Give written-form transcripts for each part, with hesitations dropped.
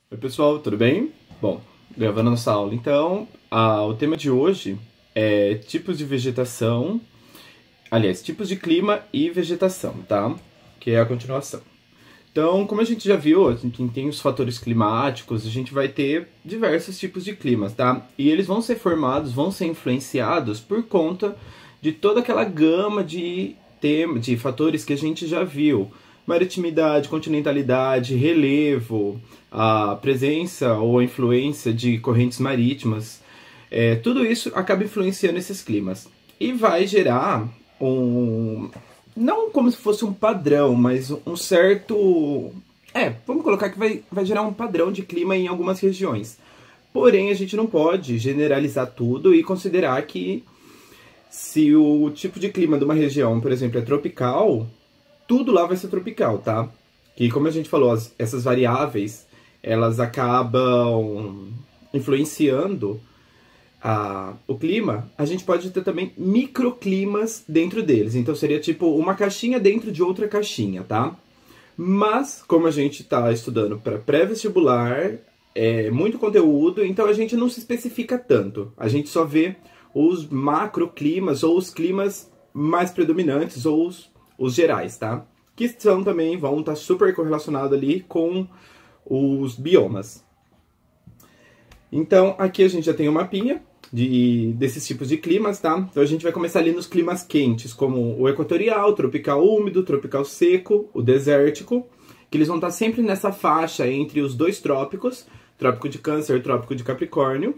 Oi pessoal, tudo bem? Bom, gravando nossa aula então, o tema de hoje é tipos de vegetação, aliás, tipos de clima e vegetação, tá? Que é a continuação. Então, como a gente já viu, a gente tem os fatores climáticos, a gente vai ter diversos tipos de climas, tá? E eles vão ser formados, vão ser influenciados por conta de toda aquela gama de fatores que a gente já viu. Maritimidade, continentalidade, relevo, a presença ou a influência de correntes marítimas, tudo isso acaba influenciando esses climas. E vai gerar não como se fosse um padrão, mas um certo... vamos colocar que vai gerar um padrão de clima em algumas regiões. Porém, a gente não pode generalizar tudo e considerar que se o tipo de clima de uma região, por exemplo, é tropical, tudo lá vai ser tropical, tá? Que, como a gente falou, essas variáveis, elas acabam influenciando o clima. A gente pode ter também microclimas dentro deles. Então, seria tipo uma caixinha dentro de outra caixinha, tá? Mas, como a gente está estudando para pré-vestibular, é muito conteúdo, então a gente não se especifica tanto. A gente só vê os macroclimas ou os climas mais predominantes ou os gerais, tá? Que também vão estar super correlacionados ali com os biomas. Então, aqui a gente já tem um mapinha desses tipos de climas, tá? Então a gente vai começar ali nos climas quentes, como o equatorial, tropical úmido, tropical seco, o desértico, que eles vão estar sempre nessa faixa entre os dois trópicos, trópico de Câncer e trópico de Capricórnio.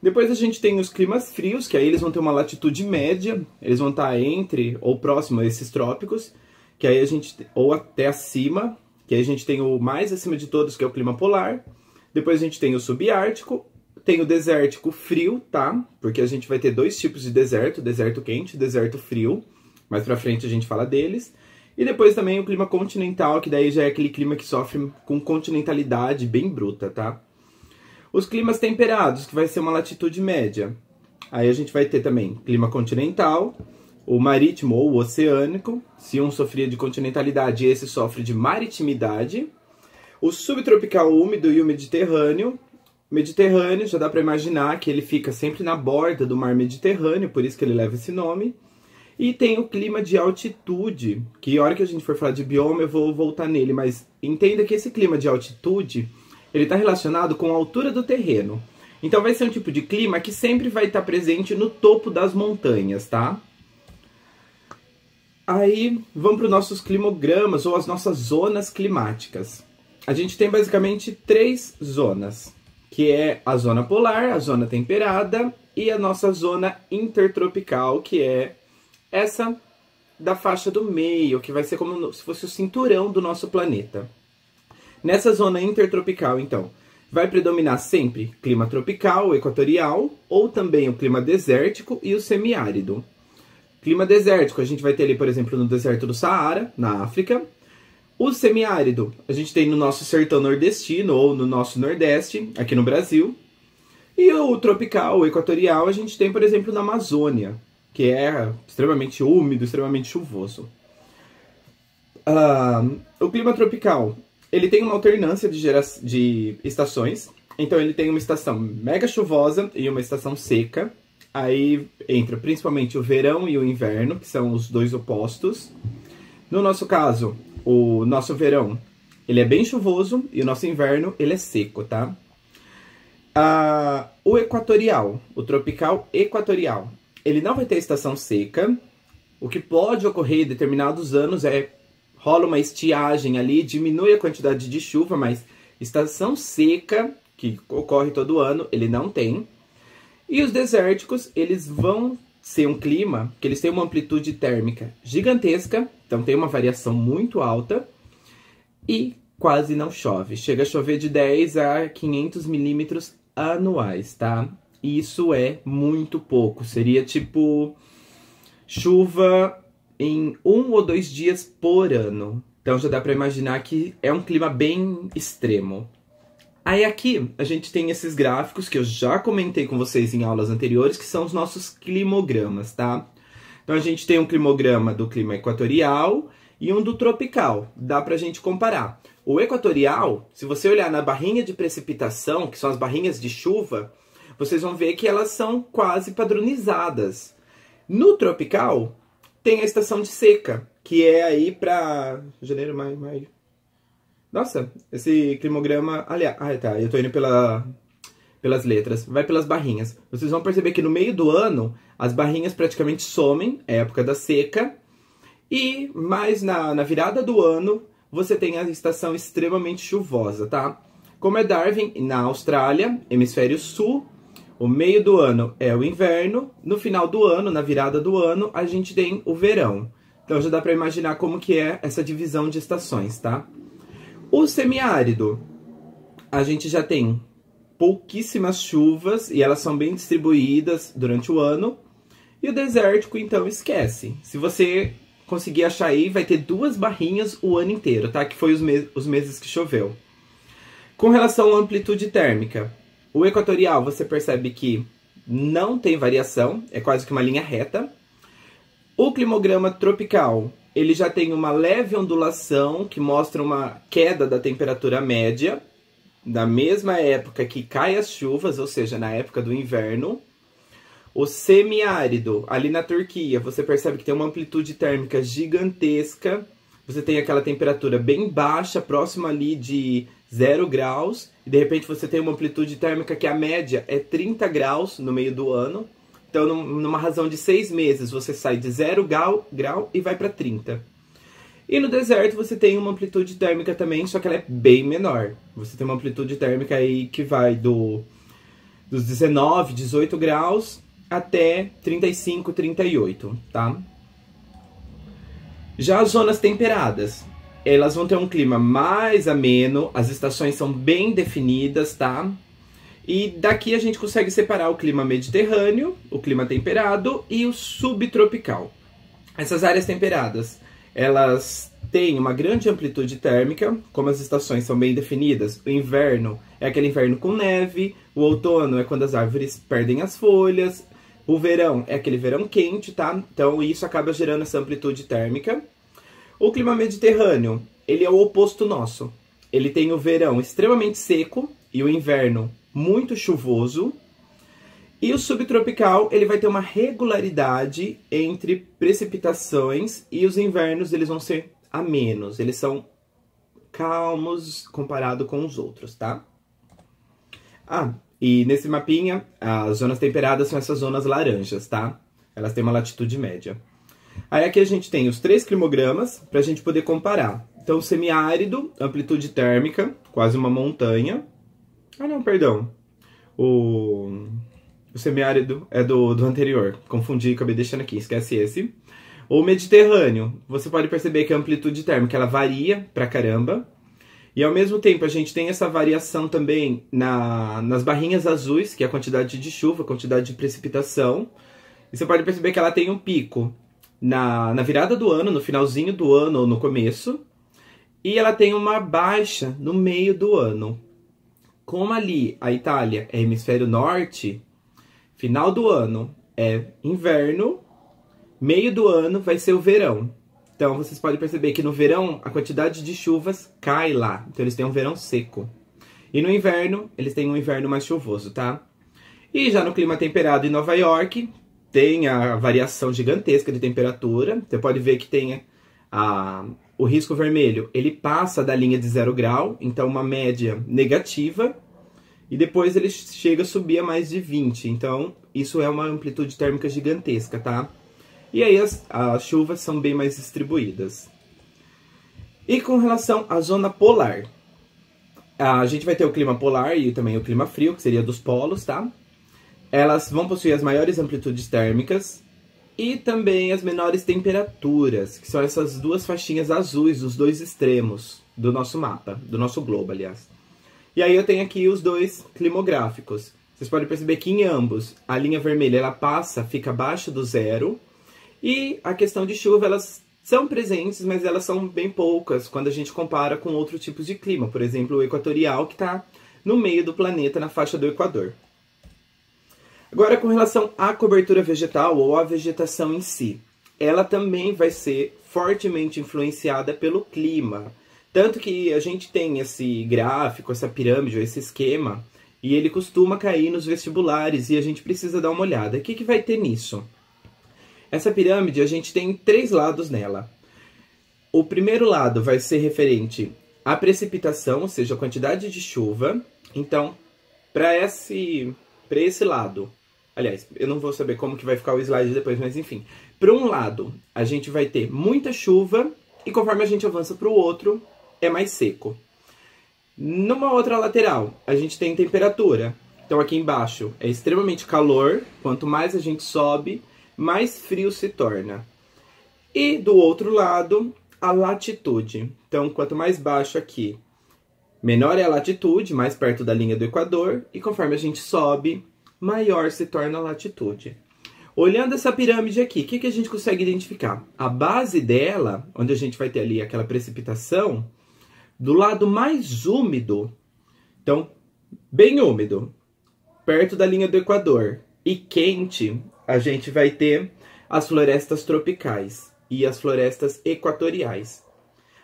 Depois a gente tem os climas frios, que aí eles vão ter uma latitude média, eles vão estar entre ou próximo a esses trópicos, que aí a gente, ou até acima, que aí a gente tem o mais acima de todos, que é o clima polar. Depois a gente tem o subártico, tem o desértico frio, tá? Porque a gente vai ter dois tipos de deserto, deserto quente e deserto frio. Mais pra frente a gente fala deles. E depois também o clima continental, que daí já é aquele clima que sofre com continentalidade bem bruta, tá? Os climas temperados, que vai ser uma latitude média. Aí a gente vai ter também clima continental, o marítimo ou o oceânico. Se um sofria de continentalidade, esse sofre de maritimidade. O subtropical úmido e o Mediterrâneo. Mediterrâneo, já dá para imaginar que ele fica sempre na borda do mar Mediterrâneo, por isso que ele leva esse nome. E tem o clima de altitude, que a hora que a gente for falar de bioma eu vou voltar nele, mas entenda que esse clima de altitude, ele está relacionado com a altura do terreno. Então vai ser um tipo de clima que sempre vai estar presente no topo das montanhas, tá? Aí vamos para os nossos climogramas ou as nossas zonas climáticas. A gente tem basicamente 3 zonas, que é a zona polar, a zona temperada e a nossa zona intertropical, que é essa da faixa do meio, que vai ser como se fosse o cinturão do nosso planeta. Nessa zona intertropical, então, vai predominar sempre clima tropical, equatorial, ou também o clima desértico e o semiárido. Clima desértico, a gente vai ter ali, por exemplo, no deserto do Saara, na África. O semiárido, a gente tem no nosso sertão nordestino ou no nosso nordeste, aqui no Brasil. E o tropical, o equatorial, a gente tem, por exemplo, na Amazônia, que é extremamente úmido, extremamente chuvoso. O clima tropical, ele tem uma alternância de estações. Então ele tem uma estação mega chuvosa e uma estação seca. Aí entra principalmente o verão e o inverno, que são os dois opostos. No nosso caso, o nosso verão, ele é bem chuvoso e o nosso inverno, ele é seco, tá? O equatorial, o tropical equatorial, ele não vai ter estação seca. O que pode ocorrer em determinados anos rola uma estiagem ali, diminui a quantidade de chuva, mas estação seca, que ocorre todo ano, ele não tem. E os desérticos, eles vão ser um clima que eles têm uma amplitude térmica gigantesca, então tem uma variação muito alta e quase não chove. Chega a chover de 10 a 500 milímetros anuais, tá? Isso é muito pouco, seria tipo chuva em 1 ou 2 dias por ano. Então já dá para imaginar que é um clima bem extremo. Aí aqui a gente tem esses gráficos que eu já comentei com vocês em aulas anteriores, que são os nossos climogramas, tá? Então a gente tem um climograma do clima equatorial e um do tropical. Dá pra gente comparar. O equatorial, se você olhar na barrinha de precipitação, que são as barrinhas de chuva, vocês vão ver que elas são quase padronizadas. No tropical, tem a estação de seca, que é aí pra janeiro, maio. Nossa, esse climograma... Aliás, tá, eu tô indo pelas letras. Vai pelas barrinhas. Vocês vão perceber que no meio do ano, as barrinhas praticamente somem, é a época da seca. E mais na virada do ano, você tem a estação extremamente chuvosa, tá? Como é Darwin, na Austrália, hemisfério sul, o meio do ano é o inverno. No final do ano, na virada do ano, a gente tem o verão. Então já dá pra imaginar como que é essa divisão de estações, tá? O semiárido, a gente já tem pouquíssimas chuvas e elas são bem distribuídas durante o ano. E o desértico, então, esquece. Se você conseguir achar aí, vai ter 2 barrinhas o ano inteiro, tá? Que foi os meses que choveu. Com relação à amplitude térmica, o equatorial você percebe que não tem variação, é quase que uma linha reta. O climograma tropical, ele já tem uma leve ondulação que mostra uma queda da temperatura média, da mesma época que caem as chuvas, ou seja, na época do inverno. O semiárido, ali na Turquia, você percebe que tem uma amplitude térmica gigantesca. Você tem aquela temperatura bem baixa, próxima ali de 0 graus. E de repente você tem uma amplitude térmica que a média é 30 graus no meio do ano. Então, numa razão de 6 meses, você sai de 0 grau e vai para 30. E no deserto você tem uma amplitude térmica também, só que ela é bem menor. Você tem uma amplitude térmica aí que vai dos 19, 18 graus até 35, 38, tá? Já as zonas temperadas, elas vão ter um clima mais ameno, as estações são bem definidas, tá? E daqui a gente consegue separar o clima mediterrâneo, o clima temperado e o subtropical. Essas áreas temperadas, elas têm uma grande amplitude térmica, como as estações são bem definidas. O inverno é aquele inverno com neve, o outono é quando as árvores perdem as folhas, o verão é aquele verão quente, tá? Então isso acaba gerando essa amplitude térmica. O clima mediterrâneo, ele é o oposto nosso. Ele tem o verão extremamente seco e o inverno muito chuvoso. E o subtropical, ele vai ter uma regularidade entre precipitações e os invernos eles vão ser a menos. Eles são calmos comparado com os outros, tá? E nesse mapinha, as zonas temperadas são essas zonas laranjas, tá? Elas têm uma latitude média. Aí aqui a gente tem os 3 climogramas para a gente poder comparar. Então, semiárido, amplitude térmica, quase uma montanha. O semiárido é do anterior. Confundi, acabei deixando aqui, esquece esse. O Mediterrâneo, você pode perceber que a amplitude térmica ela varia pra caramba. E ao mesmo tempo a gente tem essa variação também nas barrinhas azuis, que é a quantidade de chuva, a quantidade de precipitação. E você pode perceber que ela tem um pico na virada do ano, no finalzinho do ano ou no começo. E ela tem uma baixa no meio do ano. Como ali a Itália é hemisfério norte, final do ano é inverno, meio do ano vai ser o verão. Então vocês podem perceber que no verão a quantidade de chuvas cai lá. Então eles têm um verão seco. E no inverno, eles têm um inverno mais chuvoso, tá? E já no clima temperado em Nova York, tem a variação gigantesca de temperatura. Você pode ver que tem o risco vermelho, ele passa da linha de 0 grau, então uma média negativa. E depois ele chega a subir a mais de 20. Então isso é uma amplitude térmica gigantesca, tá? E aí as chuvas são bem mais distribuídas. E com relação à zona polar, a gente vai ter o clima polar e também o clima frio, que seria dos polos, tá? Elas vão possuir as maiores amplitudes térmicas e também as menores temperaturas, que são essas 2 faixinhas azuis dos 2 extremos do nosso mapa, do nosso globo, aliás. E aí eu tenho aqui os 2 climográficos. Vocês podem perceber que em ambos a linha vermelha ela fica abaixo do 0. E a questão de chuva, elas são presentes, mas elas são bem poucas quando a gente compara com outros tipos de clima. Por exemplo, o equatorial, que está no meio do planeta, na faixa do Equador. Agora, com relação à cobertura vegetal ou à vegetação em si. Ela também vai ser fortemente influenciada pelo clima. Tanto que a gente tem esse gráfico, essa pirâmide, esse esquema, e ele costuma cair nos vestibulares e a gente precisa dar uma olhada. O que vai ter nisso? Essa pirâmide, a gente tem 3 lados nela. O primeiro lado vai ser referente à precipitação, ou seja, a quantidade de chuva. Então, para esse lado, aliás, eu não vou saber como que vai ficar o slide depois, mas enfim. Para um lado, a gente vai ter muita chuva e conforme a gente avança para o outro, é mais seco. Numa outra lateral, a gente tem temperatura. Então aqui embaixo é extremamente calor, quanto mais a gente sobe, mais frio se torna. E do outro lado, a latitude. Então quanto mais baixo aqui, menor é a latitude, mais perto da linha do Equador, e conforme a gente sobe, maior se torna a latitude. Olhando essa pirâmide aqui, o que a gente consegue identificar? A base dela, onde a gente vai ter ali aquela precipitação, do lado mais úmido, então, bem úmido, perto da linha do Equador, e quente, a gente vai ter as florestas tropicais e as florestas equatoriais.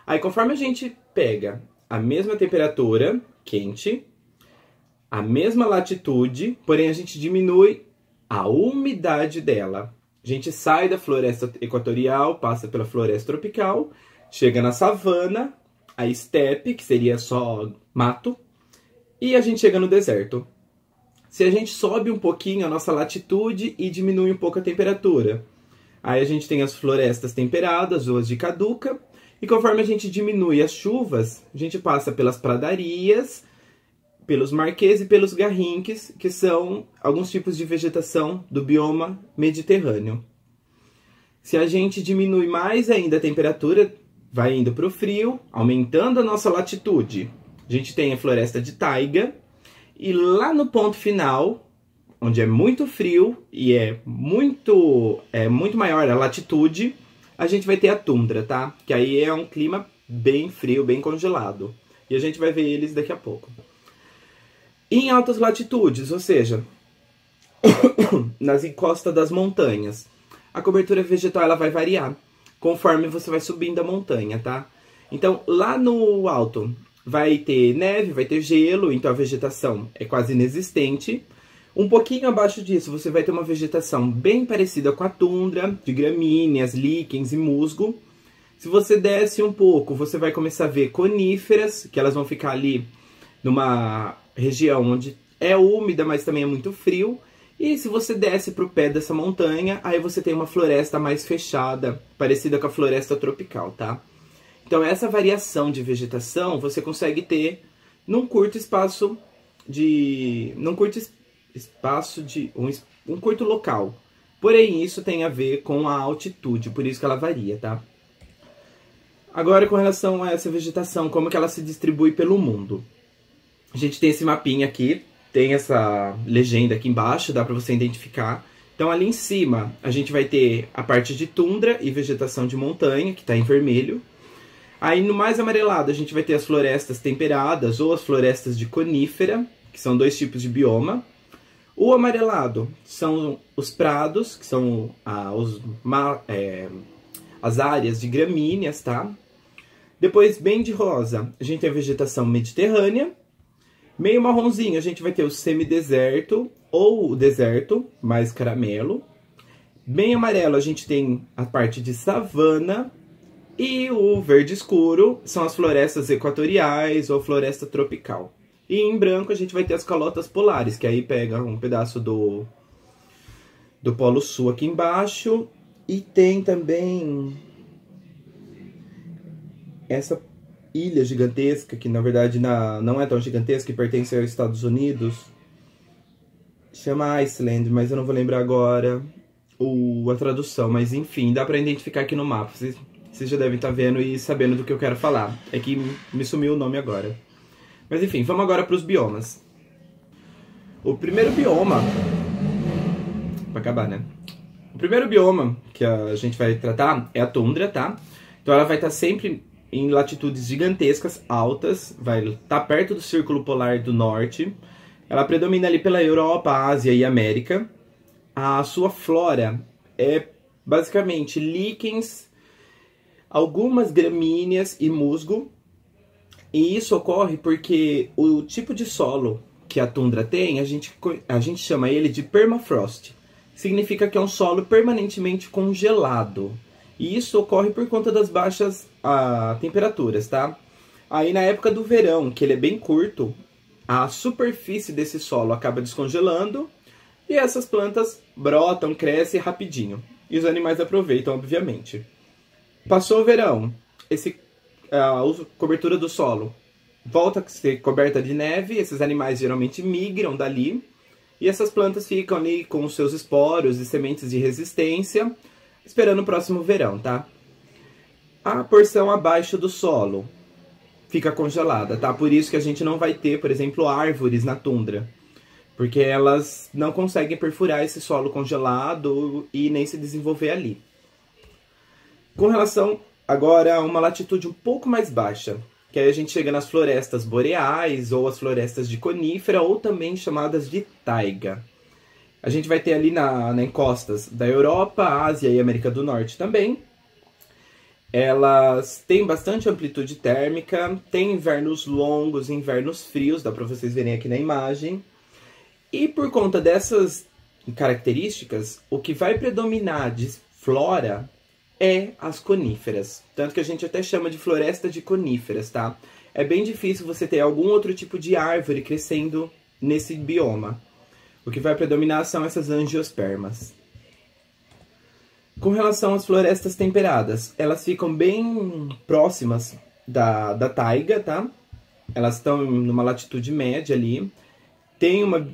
Aí, conforme a gente pega a mesma temperatura, quente, a mesma latitude, porém a gente diminui a umidade dela. A gente sai da floresta equatorial, passa pela floresta tropical, chega na savana, a estepe, que seria só mato, e a gente chega no deserto. Se a gente sobe um pouquinho a nossa latitude e diminui um pouco a temperatura, aí a gente tem as florestas temperadas, ou as de caduca, e conforme a gente diminui as chuvas, a gente passa pelas pradarias, pelos marquês e pelos garrinques, que são alguns tipos de vegetação do bioma mediterrâneo. Se a gente diminui mais ainda a temperatura, vai indo para o frio, aumentando a nossa latitude. A gente tem a floresta de taiga, e lá no ponto final, onde é muito frio e é muito maior a latitude, a gente vai ter a tundra, tá? Que aí é um clima bem frio, bem congelado. E a gente vai ver eles daqui a pouco. Em altas latitudes, ou seja, nas encostas das montanhas, a cobertura vegetal ela vai variar conforme você vai subindo a montanha, tá? Então, lá no alto vai ter neve, vai ter gelo, então a vegetação é quase inexistente. Um pouquinho abaixo disso, você vai ter uma vegetação bem parecida com a tundra, de gramíneas, líquens e musgo. Se você desce um pouco, você vai começar a ver coníferas, que elas vão ficar ali numa região onde é úmida, mas também é muito frio. E se você desce para o pé dessa montanha, aí você tem uma floresta mais fechada, parecida com a floresta tropical, tá? Então essa variação de vegetação você consegue ter num curto espaço de... um curto local. Porém, isso tem a ver com a altitude, por isso que ela varia, tá? Agora, com relação a essa vegetação, como que ela se distribui pelo mundo? A gente tem esse mapinha aqui, tem essa legenda aqui embaixo, dá para você identificar. Então, ali em cima, a gente vai ter a parte de tundra e vegetação de montanha, que está em vermelho. Aí, no mais amarelado, a gente vai ter as florestas temperadas ou as florestas de conífera, que são 2 tipos de bioma. O amarelado são os prados, que são as áreas de gramíneas, tá? Depois, bem de rosa, a gente tem a vegetação mediterrânea. Meio marronzinho, a gente vai ter o semideserto ou o deserto, mais caramelo. Bem amarelo, a gente tem a parte de savana. E o verde escuro são as florestas equatoriais ou floresta tropical. E em branco a gente vai ter as calotas polares, que aí pega um pedaço do Polo Sul aqui embaixo. E tem também essa ilha gigantesca, que na verdade não é tão gigantesca, que pertence aos Estados Unidos. Chama Iceland, mas eu não vou lembrar agora a tradução. Mas enfim, dá pra identificar aqui no mapa. Vocês já devem estar vendo e sabendo do que eu quero falar. É que me sumiu o nome agora. Mas enfim, vamos agora para os biomas. O primeiro bioma... Vai acabar, né? O primeiro bioma que a gente vai tratar é a tundra, tá? Então ela vai estar sempre em latitudes gigantescas, altas. Vai estar perto do Círculo Polar do Norte. Ela predomina ali pela Europa, Ásia e América. A sua flora é basicamente líquens, algumas gramíneas e musgo. E isso ocorre porque o tipo de solo que a tundra tem, a gente chama ele de permafrost. Significa que é um solo permanentemente congelado. E isso ocorre por conta das baixas temperaturas, tá? Aí na época do verão, que ele é bem curto, a superfície desse solo acaba descongelando e essas plantas brotam, crescem rapidinho. E os animais aproveitam, obviamente. Passou o verão, a cobertura do solo volta a ser coberta de neve, esses animais geralmente migram dali, e essas plantas ficam ali com os seus esporos e sementes de resistência, esperando o próximo verão, tá? A porção abaixo do solo fica congelada, tá? Por isso que a gente não vai ter, por exemplo, árvores na tundra, porque elas não conseguem perfurar esse solo congelado e nem se desenvolver ali. Com relação agora a uma latitude um pouco mais baixa, que aí a gente chega nas florestas boreais ou as florestas de conífera, ou também chamadas de taiga. A gente vai ter ali na encostas da Europa, Ásia e América do Norte também. Elas têm bastante amplitude térmica, têm invernos longos, invernos frios, dá para vocês verem aqui na imagem. E por conta dessas características, o que vai predominar de flora é as coníferas. Tanto que a gente até chama de floresta de coníferas, tá? É bem difícil você ter algum outro tipo de árvore crescendo nesse bioma. O que vai predominar são essas angiospermas. Com relação às florestas temperadas, elas ficam bem próximas da taiga, tá? Elas estão numa latitude média ali. Tem uma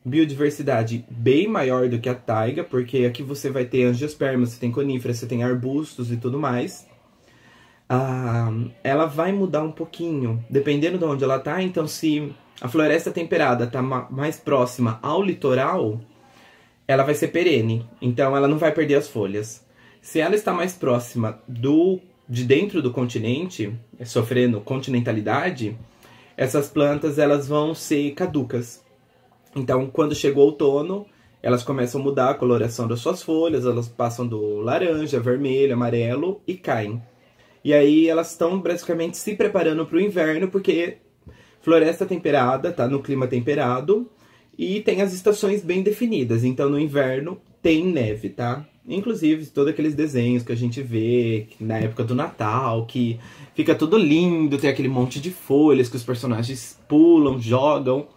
biodiversidade bem maior do que a taiga, porque aqui você vai ter angiospermas, você tem coníferas, você tem arbustos e tudo mais. Ela vai mudar um pouquinho, dependendo de onde ela tá. Então, se a floresta temperada está mais próxima ao litoral, ela vai ser perene. Então, ela não vai perder as folhas. Se ela está mais próxima de dentro do continente, sofrendo continentalidade, essas plantas elas vão ser caducas. Então, quando chega o outono, elas começam a mudar a coloração das suas folhas, elas passam do laranja, vermelho, amarelo e caem. E aí elas estão basicamente se preparando para o inverno, porque floresta temperada tá no clima temperado e tem as estações bem definidas. Então, no inverno tem neve, tá? Inclusive, todos aqueles desenhos que a gente vê na época do Natal, que fica tudo lindo, tem aquele monte de folhas que os personagens pulam, jogam.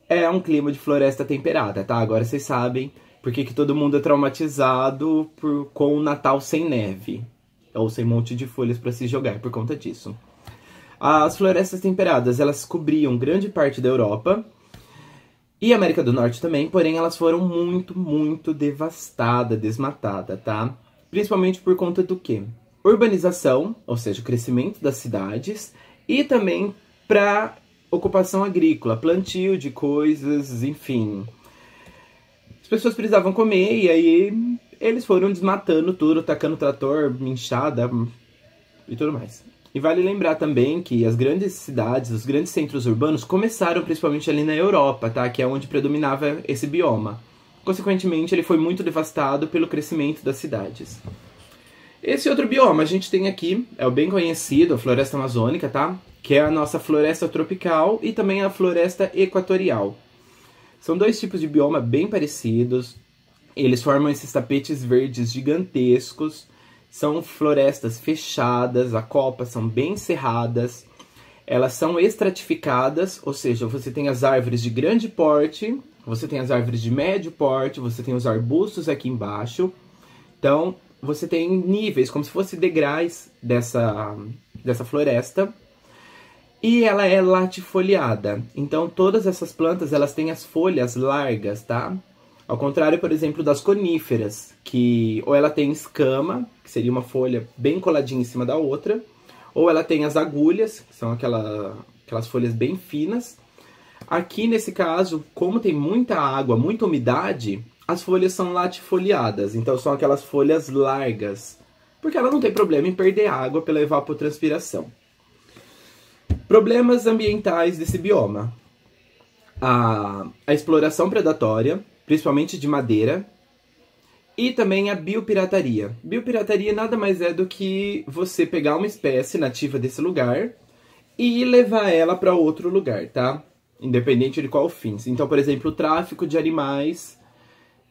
É um clima de floresta temperada, tá? Agora vocês sabem por que todo mundo é traumatizado com o Natal sem neve. Ou sem monte de folhas para se jogar por conta disso. As florestas temperadas, elas cobriam grande parte da Europa e América do Norte também, porém elas foram muito, muito devastadas, desmatadas, tá? Principalmente por conta do quê? Urbanização, ou seja, o crescimento das cidades, e também para ocupação agrícola, plantio de coisas, enfim. As pessoas precisavam comer e aí eles foram desmatando tudo, tacando trator, enxada e tudo mais. E vale lembrar também que as grandes cidades, os grandes centros urbanos começaram principalmente ali na Europa, tá? Que é onde predominava esse bioma. Consequentemente, ele foi muito devastado pelo crescimento das cidades. Esse outro bioma a gente tem aqui, é o bem conhecido, a floresta amazônica, tá? Que é a nossa floresta tropical e também a floresta equatorial. São dois tipos de bioma bem parecidos. Eles formam esses tapetes verdes gigantescos. São florestas fechadas, as copas são bem cerradas. Elas são estratificadas, ou seja, você tem as árvores de grande porte, você tem as árvores de médio porte, você tem os arbustos aqui embaixo. Então, você tem níveis, como se fossem degraus dessa floresta. E ela é latifoliada. Então, todas essas plantas, elas têm as folhas largas, tá? Ao contrário, por exemplo, das coníferas, que ou ela tem escama, que seria uma folha bem coladinha em cima da outra, ou ela tem as agulhas, que são aquelas folhas bem finas. Aqui, nesse caso, como tem muita água, muita umidade, as folhas são latifoliadas, então são aquelas folhas largas, porque ela não tem problema em perder água pela evapotranspiração. Problemas ambientais desse bioma. A exploração predatória, principalmente de madeira, E também a biopirataria. Biopirataria nada mais é do que você pegar uma espécie nativa desse lugar e levar ela para outro lugar, tá? Independente de qual fins. Então, por exemplo, o tráfico de animais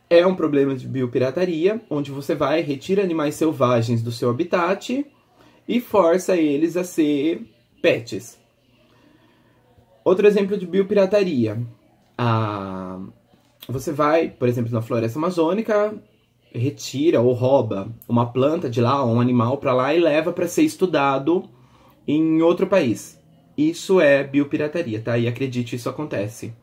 é um problema de biopirataria, onde você vai, retira animais selvagens do seu habitat e força eles a ser pets. Outro exemplo de biopirataria. Você vai, por exemplo, na floresta amazônica, retira ou rouba uma planta de lá, um animal para lá e leva para ser estudado em outro país. Isso é biopirataria, tá? E acredite, isso acontece.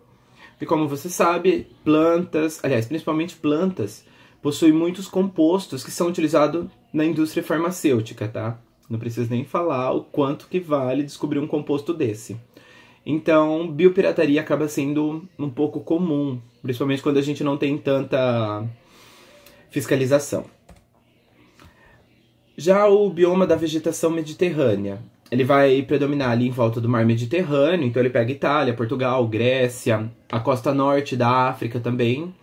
E como você sabe, plantas, aliás, principalmente plantas, possuem muitos compostos que são utilizados na indústria farmacêutica, tá? Não preciso nem falar o quanto que vale descobrir um composto desse. Então, biopirataria acaba sendo um pouco comum, principalmente quando a gente não tem tanta fiscalização. Já o bioma da vegetação mediterrânea, ele vai predominar ali em volta do mar Mediterrâneo, então ele pega Itália, Portugal, Grécia, a costa norte da África também.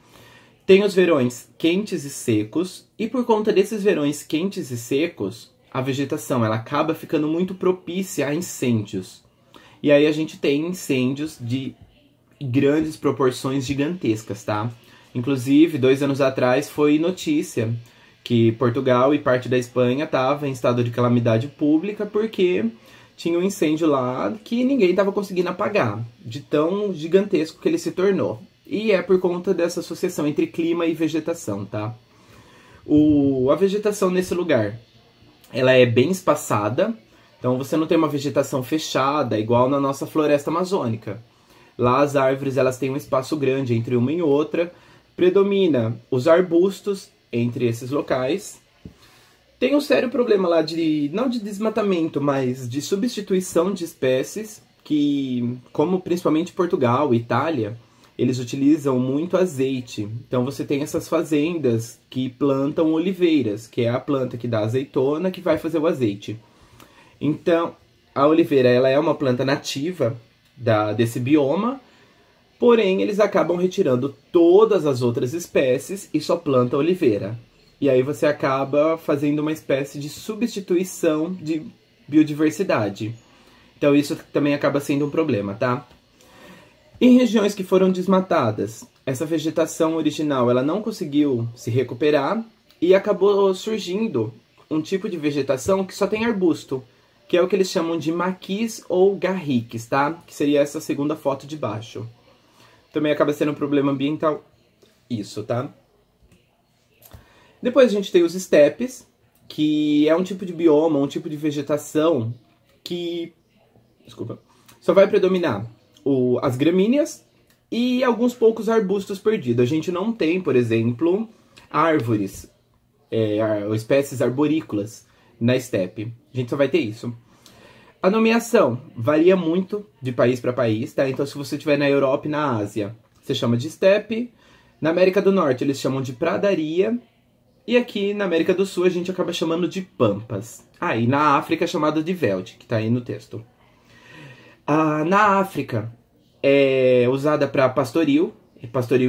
Tem os verões quentes e secos, e por conta desses verões quentes e secos, a vegetação ela acaba ficando muito propícia a incêndios. E aí a gente tem incêndios de grandes proporções gigantescas, tá? Inclusive, 2 anos atrás foi notícia que Portugal e parte da Espanha estava em estado de calamidade pública porque tinha um incêndio lá que ninguém estava conseguindo apagar, de tão gigantesco que ele se tornou. E é por conta dessa associação entre clima e vegetação, tá? A vegetação nesse lugar, ela é bem espaçada, então você não tem uma vegetação fechada, igual na nossa floresta amazônica. Lá as árvores elas têm um espaço grande entre uma e outra, predomina os arbustos entre esses locais. Tem um sério problema lá não de desmatamento, mas de substituição de espécies, que, como principalmente Portugal e Itália, eles utilizam muito azeite. Então você tem essas fazendas que plantam oliveiras, que é a planta que dá azeitona, que vai fazer o azeite. Então, a oliveira ela é uma planta nativa desse bioma, porém eles acabam retirando todas as outras espécies e só planta oliveira. E aí você acaba fazendo uma espécie de substituição de biodiversidade. Então isso também acaba sendo um problema, tá? Em regiões que foram desmatadas, essa vegetação original ela não conseguiu se recuperar e acabou surgindo um tipo de vegetação que só tem arbusto, que é o que eles chamam de maquis ou garriques, tá? Que seria essa segunda foto de baixo. Também acaba sendo um problema ambiental isso, tá? Depois a gente tem os estepes, que é um tipo de bioma, um tipo de vegetação que, só vai predominar as gramíneas e alguns poucos arbustos perdidos. A gente não tem, por exemplo, árvores, ou espécies arborícolas na estepe. A gente só vai ter isso. A nomeação varia muito de país para país, tá? Então, se você estiver na Europa e na Ásia, você chama de estepe. Na América do Norte, eles chamam de pradaria. E aqui na América do Sul, a gente acaba chamando de pampas. E na África é chamado de veld, que tá aí no texto. Na África, é usada para pastoril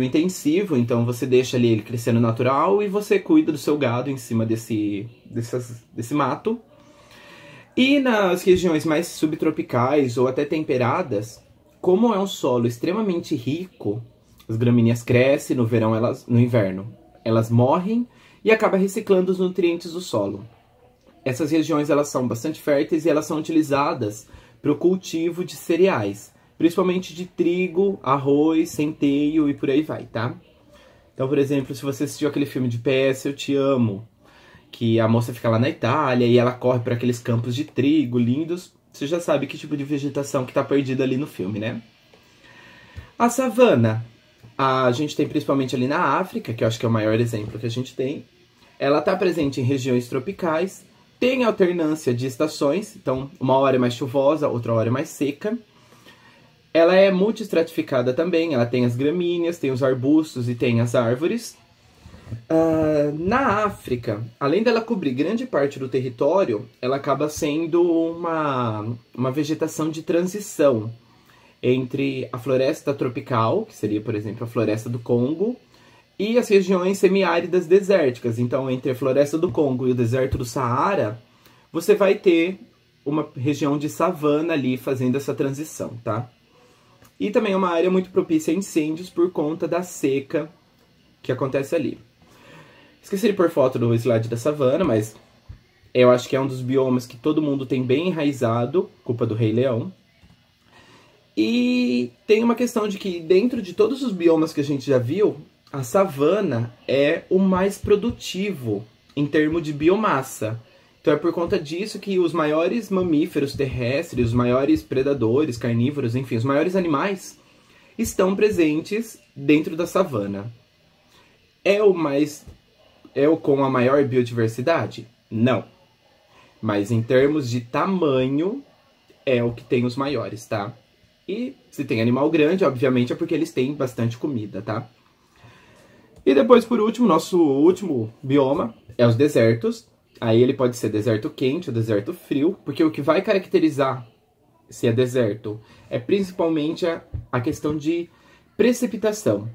intensivo. Então, você deixa ali ele crescendo natural e você cuida do seu gado em cima desse mato. E nas regiões mais subtropicais ou até temperadas, como é um solo extremamente rico, as gramíneas crescem, no inverno elas morrem e acaba reciclando os nutrientes do solo. Essas regiões elas são bastante férteis e elas são utilizadas para o cultivo de cereais, principalmente de trigo, arroz, centeio e por aí vai, tá? Então, por exemplo, se você assistiu aquele filme de PS, Eu Te Amo, que a moça fica lá na Itália e ela corre para aqueles campos de trigo lindos, você já sabe que tipo de vegetação que está perdida ali no filme, né? A savana, a gente tem principalmente ali na África, que eu acho que é o maior exemplo que a gente tem. Ela está presente em regiões tropicais, tem alternância de estações, então uma hora é mais chuvosa, outra hora é mais seca. Ela é multistratificada também, ela tem as gramíneas, tem os arbustos e tem as árvores. Na África, além dela cobrir grande parte do território, ela acaba sendo uma vegetação de transição entre a floresta tropical, que seria, por exemplo, a floresta do Congo, e as regiões semiáridas desérticas. Então, entre a floresta do Congo e o deserto do Saara, você vai ter uma região de savana ali fazendo essa transição, tá? E também é uma área muito propícia a incêndios por conta da seca que acontece ali. Esqueci de pôr foto do slide da savana, mas eu acho que é um dos biomas que todo mundo tem bem enraizado, culpa do Rei Leão. E tem uma questão de que dentro de todos os biomas que a gente já viu, a savana é o mais produtivo em termos de biomassa. Então é por conta disso que os maiores mamíferos terrestres, os maiores predadores, carnívoros, enfim, os maiores animais estão presentes dentro da savana. É o com a maior biodiversidade? Não. Mas em termos de tamanho, é o que tem os maiores, tá? E se tem animal grande, obviamente é porque eles têm bastante comida, tá? E depois, por último, nosso último bioma é os desertos. Aí ele pode ser deserto quente ou deserto frio, porque o que vai caracterizar se é deserto é principalmente a questão de precipitação.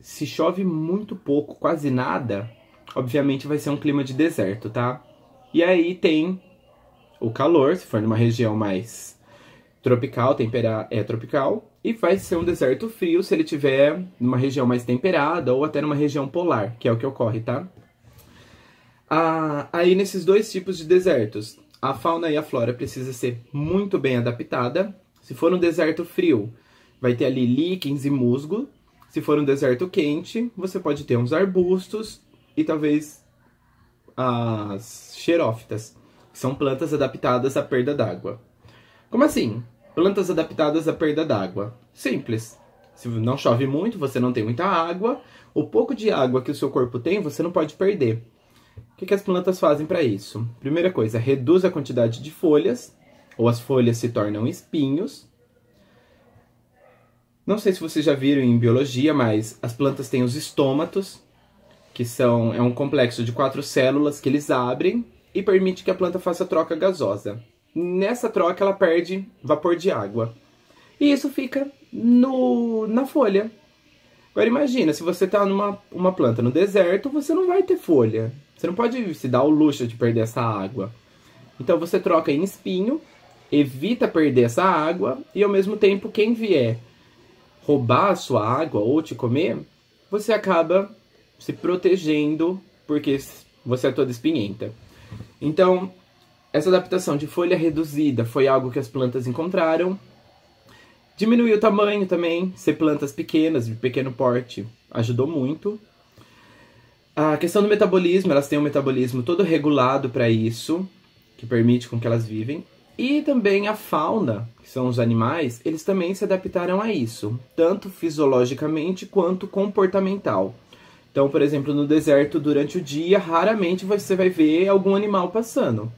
Se chove muito pouco, quase nada, obviamente vai ser um clima de deserto, tá? E aí tem o calor, se for numa região mais tropical, tropical, e vai ser um deserto frio se ele tiver numa região mais temperada ou até numa região polar, que é o que ocorre, tá? Aí nesses dois tipos de desertos, a fauna e a flora precisa ser muito bem adaptada. Se for um deserto frio, vai ter ali líquens e musgo. Se for um deserto quente, você pode ter uns arbustos e talvez as xerófitas, que são plantas adaptadas à perda d'água. Como assim? Plantas adaptadas à perda d'água. Simples. Se não chove muito, você não tem muita água. O pouco de água que o seu corpo tem, você não pode perder. O que as plantas fazem para isso? Primeira coisa, reduz a quantidade de folhas, ou as folhas se tornam espinhos. Não sei se vocês já viram em biologia, mas as plantas têm os estômatos, que é um complexo de 4 células que eles abrem e permite que a planta faça troca gasosa. Nessa troca ela perde vapor de água. E isso fica na folha. Agora imagina, se você está numa planta no deserto, você não vai ter folha. Você não pode se dar o luxo de perder essa água. Então você troca em espinho, evita perder essa água e ao mesmo tempo quem vier roubar a sua água ou te comer, você acaba se protegendo porque você é toda espinhenta. Então, essa adaptação de folha reduzida foi algo que as plantas encontraram. Diminuiu o tamanho também, ser plantas pequenas, de pequeno porte, ajudou muito. A questão do metabolismo, elas têm um metabolismo todo regulado para isso, que permite com que elas vivem. E também a fauna, que são os animais, eles também se adaptaram a isso, tanto fisiologicamente quanto comportamental. Então, por exemplo, no deserto, durante o dia, raramente você vai ver algum animal passando.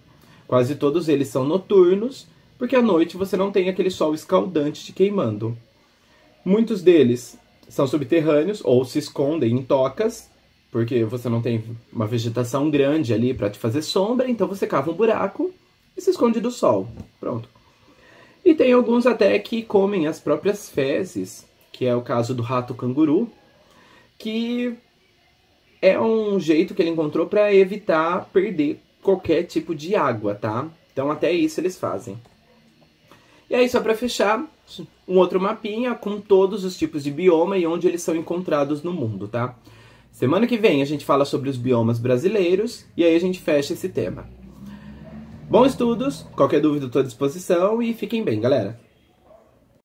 Quase todos eles são noturnos, porque à noite você não tem aquele sol escaldante te queimando. Muitos deles são subterrâneos ou se escondem em tocas, porque você não tem uma vegetação grande ali para te fazer sombra, então você cava um buraco e se esconde do sol. Pronto. E tem alguns até que comem as próprias fezes, que é o caso do rato canguru, que é um jeito que ele encontrou para evitar perder qualquer tipo de água, tá? Então até isso eles fazem. E aí, só para fechar, um outro mapinha com todos os tipos de bioma e onde eles são encontrados no mundo, tá? Semana que vem a gente fala sobre os biomas brasileiros e aí a gente fecha esse tema. Bons estudos, qualquer dúvida estou à disposição e fiquem bem, galera!